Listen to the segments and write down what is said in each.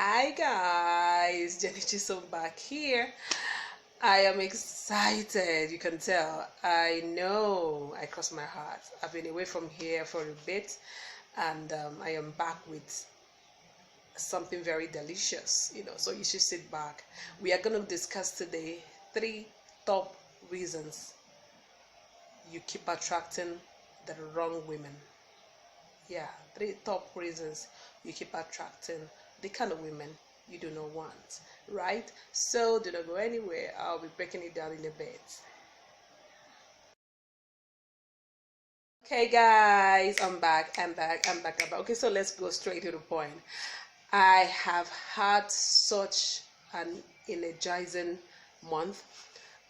Hi guys, jennychisomblig here. I am excited, you can tell. I know I crossed my heart. I've been away from here for a bit, and I am back with something very delicious, so you should sit back. We are going to discuss today 3 top reasons you keep attracting the wrong women. Yeah, 3 top reasons you keep attracting the kind of women you do not want, right? So do not go anywhere. I'll be breaking it down in a bit. Okay guys, I'm back. Okay, so let's go straight to the point. I have had such an energizing month.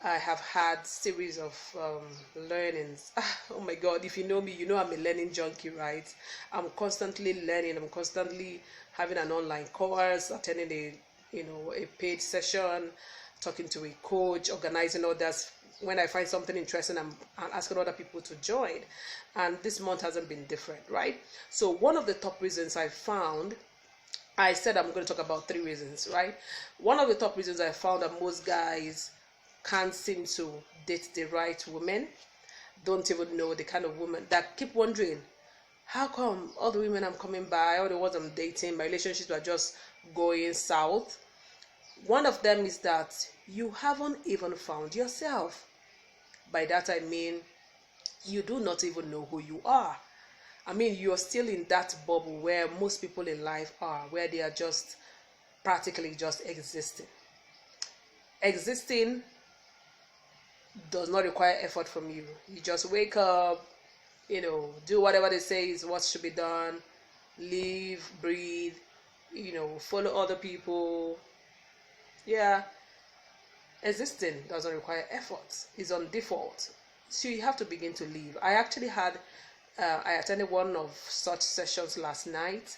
I have had series of learnings. Oh my god, if you know me, you know I'm a learning junkie, right? I'm constantly learning. I'm constantly having an online course, attending a paid session, talking to a coach, organizing others. When I find something interesting, I'm asking other people to join. And this month hasn't been different, right? So one of the top reasons I found, I said I'm going to talk about 3 reasons, right? One of the top reasons I found that most guys can't seem to date the right woman, don't even know the kind of woman, that keep wondering, how come all the women I'm coming by, all the ones I'm dating, my relationships are just going south? One of them is that you haven't even found yourself. By that I mean, you do not even know who you are. I mean, you're still in that bubble where most people in life are, where they are just practically just existing. Existing does not require effort from you. You just wake up, do whatever they say is what should be done, live, breathe, follow other people. Yeah, existing doesn't require effort. It's on default. So you have to begin to live. I actually I attended one of such sessions last night.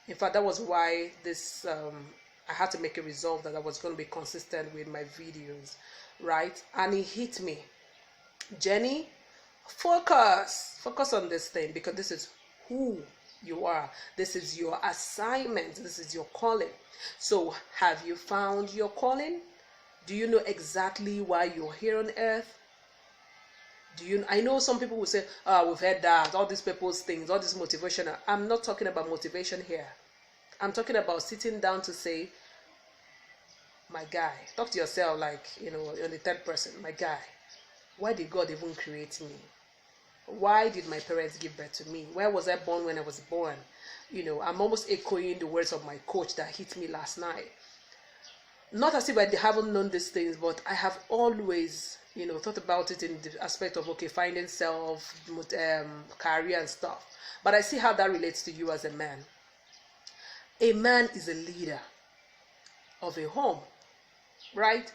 In fact, that was why I had to make a resolve that I was going to be consistent with my videos, right? And it hit me. Jenny, focus on this thing, because this is who you are. This is your assignment. This is your calling. So have you found your calling? Do you know exactly why you're here on earth? I know some people will say, we've heard that, all these people's things, all this motivational. I'm not talking about motivation here. I'm talking about sitting down to say, my guy, talk to yourself like, in the third person, my guy, why did God even create me? Why did my parents give birth to me? Where was I born when I was born? I'm almost echoing the words of my coach that hit me last night. Not as if I haven't known these things, but I have always, thought about it in the aspect of, finding self, career and stuff. But I see how that relates to you as a man. A man is a leader of a home, right?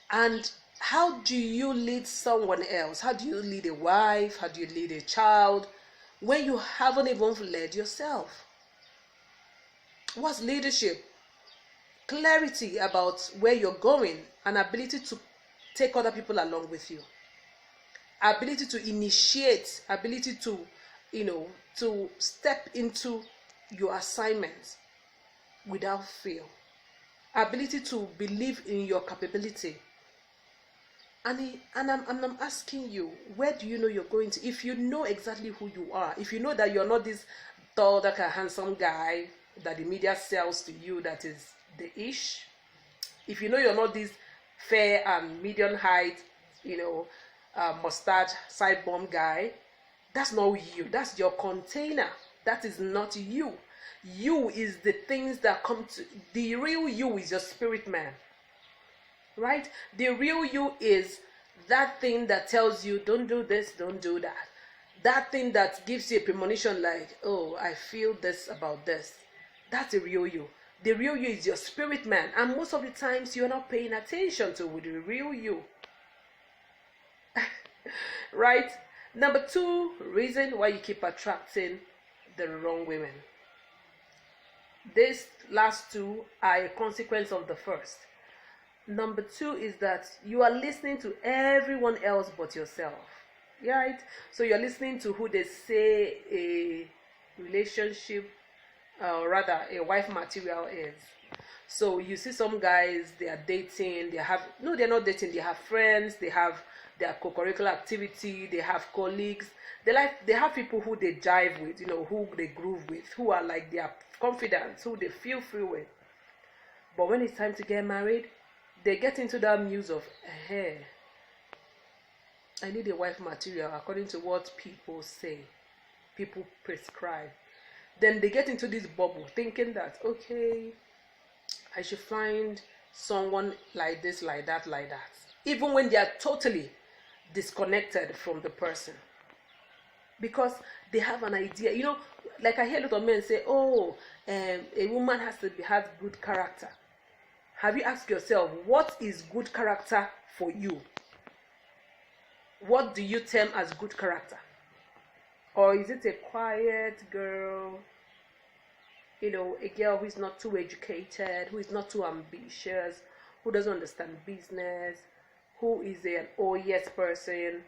And how do you lead someone else? How do you lead a wife? How do you lead a child when you haven't even led yourself? What's leadership? Clarity about where you're going, and ability to take other people along with you, ability to initiate, ability to to step into your assignment without fear, ability to believe in your capability. And I'm asking you, where do you know you're going to? If you know exactly who you are, if you know that you're not this tall, dark, handsome guy that the media sells to you, that is the ish. If you know you're not this fair and medium height, mustache, side bomb guy, that's not you. That's your container. That is not you. You is the things that come to the real you. Is your spirit man, right? The real you is that thing that tells you, don't do this, don't do that. That thing that gives you a premonition like, oh, I feel this about this. That's the real you. The real you is your spirit man, and most of the times you're not paying attention to the real you. Right? Number 2 reason why you keep attracting the wrong women. These last 2 are a consequence of the first. Number 2 is that you are listening to everyone else but yourself. Right? So you're listening to who they say a relationship, rather a wife material is. So you see some guys, they are dating, they have, no, they're not dating, they have friends, they have their co-curricular activity, they have colleagues, they have people who they jive with, who they groove with, who are like their confidants, who they feel free with. But when it's time to get married, they get into that muse of, hey, I need a wife material according to what people say, people prescribe. Then they get into this bubble thinking that, okay, I should find someone like this, like that, like that. Even when they are totally disconnected from the person. Because they have an idea. Like I hear a lot of men say, oh, a woman has to have good character. Have you asked yourself, what is good character for you? What do you term as good character? Or is it a quiet girl, a girl who is not too educated, who is not too ambitious, who doesn't understand business, who is an oh yes person,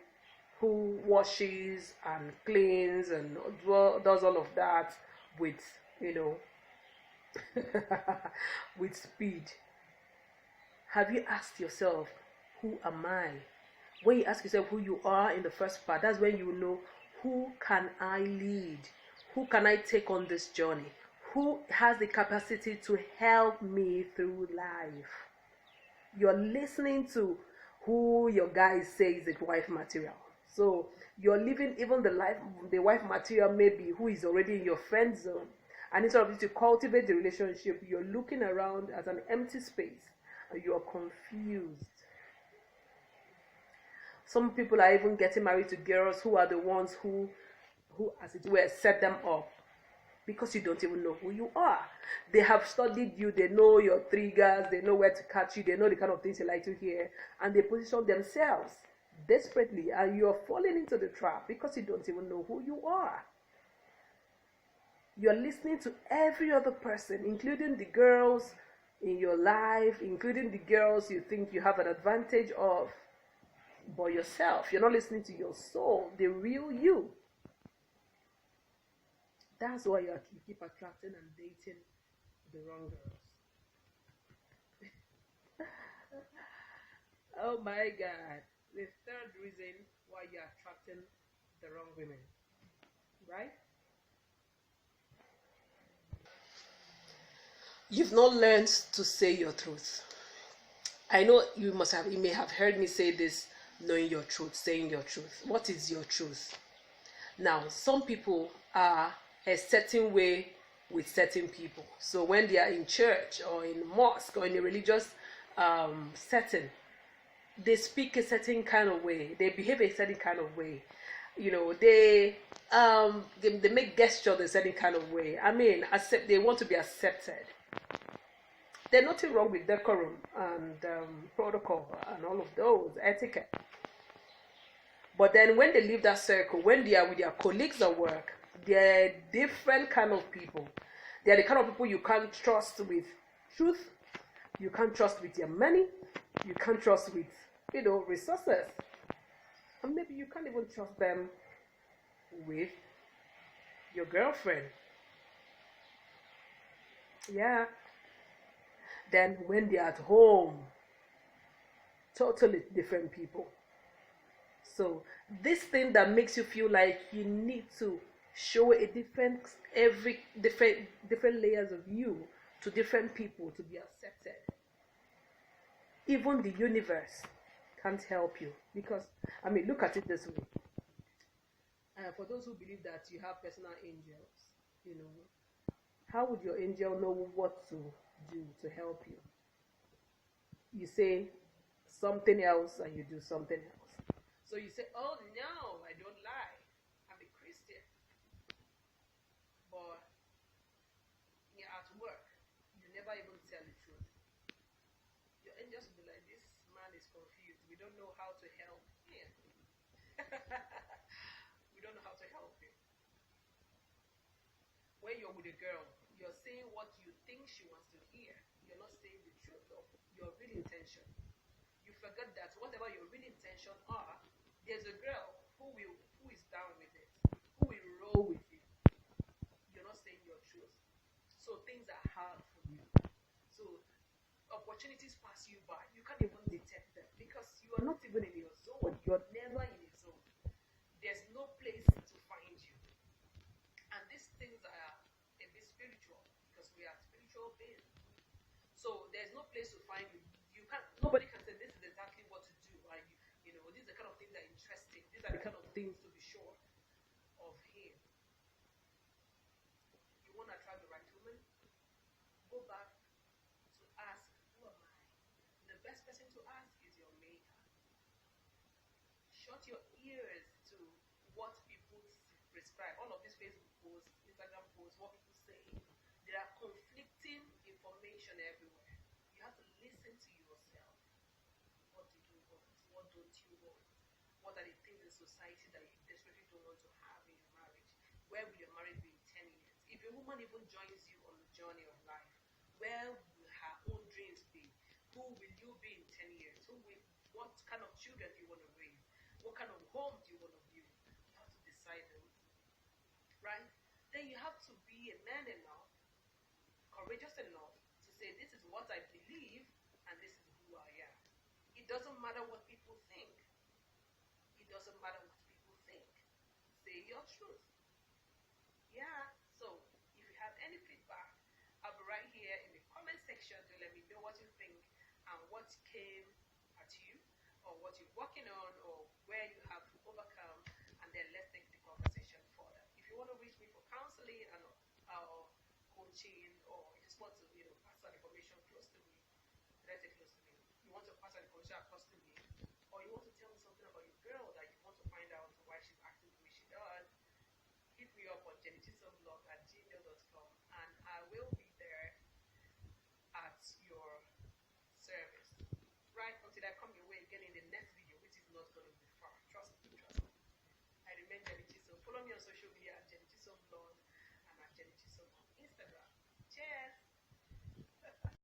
who washes and cleans and does all of that with, with speed? Have you asked yourself, who am I? When you ask yourself who you are in the first part, that's when you know, who can I lead? Who can I take on this journey? Who has the capacity to help me through life? You're listening to who your guys say is the wife material. So you're living even the wife material maybe who is already in your friend zone. And instead of you to cultivate the relationship, you're looking around at an empty space and you're confused. Some people are even getting married to girls who are the ones who as it were, set them up. Because you don't even know who you are. They have studied you, they know your triggers, they know where to catch you, they know the kind of things you like to hear, and they position themselves desperately, and you're falling into the trap because you don't even know who you are. You're listening to every other person, including the girls in your life, including the girls you think you have an advantage of, but yourself. You're not listening to your soul, the real you. That's why you keep attracting and dating the wrong girls. Oh my God. The third reason why you're attracting the wrong women. Right? You've not learned to say your truth. I know you may have heard me say this, knowing your truth, saying your truth. What is your truth? Now, some people are a certain way with certain people. So when they are in church or in mosque or in a religious setting, they speak a certain kind of way. They behave a certain kind of way. They make gestures a certain kind of way. They want to be accepted. There's nothing wrong with decorum and protocol and all of those, etiquette. But then when they leave that circle, when they are with their colleagues at work, they're different kind of people. They're the kind of people you can't trust with truth. You can't trust with your money. You can't trust with, resources. And maybe you can't even trust them with your girlfriend. Yeah. Then when they're at home, totally different people. So this thing that makes you feel like you need to show different layers of you to different people to be accepted. Even the universe can't help you because, look at it this way. For those who believe that you have personal angels, how would your angel know what to do to help you? You say something else and you do something else. So you say, oh no, I don't lie. I'm a Christian. But you're at work. You never even tell the truth. Your angels will be like, this man is confused. We don't know how to help him. We don't know how to help him. When you're with a girl, you're saying what you think she wants to hear. You're not saying the truth of your real intention. You forget that whatever your real intention are, there's a girl who is down with it, who will roll with you. You're not saying your truth. So things are hard for you. So opportunities pass you by, you can't even detect them because you are not even in your zone. You're never in a zone. There's no place to find you. And these things are a bit spiritual because we are spiritual beings. So there's no place to find you. You can't. Nobody can say this is exactly what to do. And you know, these are the kind of things that are interesting. These are the kind of things to be sure of Him. You want to attract the right woman? Go back to ask, who am I? The best person to ask is your Maker. Shut your ears to what people prescribe. All of these Facebook posts, Instagram posts, what people say. There are conflicting information everywhere. You have to listen to yourself. What do you want? What don't you want? What are the things in society that you desperately don't want to have in your marriage? Where will your marriage be in 10 years? If a woman even joins you on the journey of life, where will her own dreams be? Who will you be in 10 years? What kind of children do you want to raise? What kind of home do you want to build? You have to decide them, right? Then you have to be a man enough, courageous enough to say, this is what I believe and this is who I am. It doesn't matter what people think. It doesn't matter what people think. Say your truth. Yeah, so if you have any feedback, I'll be right here in the comment section to let me know what you think and what came at you or what you're working on or where you have overcome, and then let's take the conversation further. If you want to reach me for counseling and coaching, or you just want to